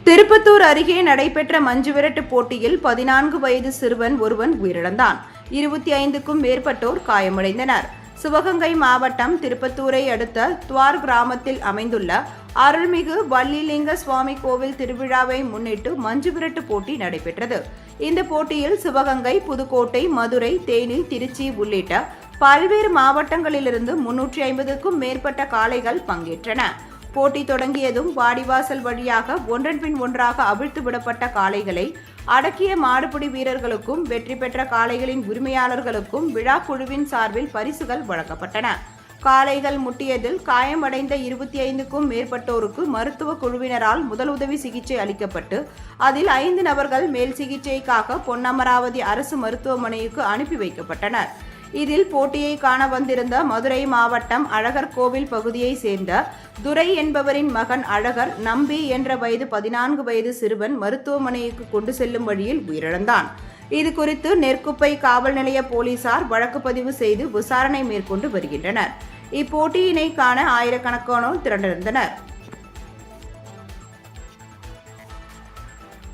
திருப்பத்தூர் அருகே நடைபெற்ற மஞ்சுவிரட்டு போட்டியில் 14 வயது சிறுவன் ஒருவன் உயிரிழந்தான். 25க்கும் மேற்பட்டோர் காயமடைந்தனர். சிவகங்கை மாவட்டம் திருப்பத்தூரை அடுத்த துவார் கிராமத்தில் அமைந்துள்ள அருள்மிகு வள்ளிலிங்க சுவாமி கோவில் திருவிழாவை முன்னிட்டு மஞ்சுவிரட்டு போட்டி நடைபெற்றது. இந்த போட்டியில் சிவகங்கை, புதுக்கோட்டை, மதுரை, தேனி, திருச்சி உள்ளிட்ட பல்வேறு மாவட்டங்களிலிருந்து 350க்கும் மேற்பட்ட காளைகள் பங்கேற்றன. போட்டி தொடங்கியதும் வாடிவாசல் வழியாக ஒன்றன் பின் ஒன்றாக அவிழ்த்து விடப்பட்ட காளைகளை அடக்கிய மாடுபிடி வீரர்களுக்கும் வெற்றி பெற்ற காளைகளின் உரிமையாளர்களுக்கும் விழா குழுவின் சார்பில் பரிசுகள் வழங்கப்பட்டன. காளைகள் முட்டியதில் காயமடைந்த 25க்கும் மேற்பட்டோருக்கு மருத்துவ குழுவினரால் முதலுதவி சிகிச்சை அளிக்கப்பட்டு அதில் 5 நபர்கள் மேல் சிகிச்சைக்காக பொன்னமராவதி அரசு மருத்துவமனைக்கு அனுப்பி வைக்கப்பட்டனர். இதில் போட்டியை காண வந்திருந்த மதுரை மாவட்டம் அழகர் கோவில் பகுதியை சேர்ந்த துரை என்பவரின் மகன் அழகர் நம்பி என்ற 14 வயது சிறுவன் மருத்துவமனைக்கு கொண்டு செல்லும் வழியில் உயிரிழந்தான். இது குறித்து நெற்குப்பை காவல் நிலைய போலீசார் வழக்கு பதிவு செய்து விசாரணை மேற்கொண்டு வருகின்றனர். இப்போட்டியினை காண ஆயிரக்கணக்கானோர் திரண்டிருந்தனர்.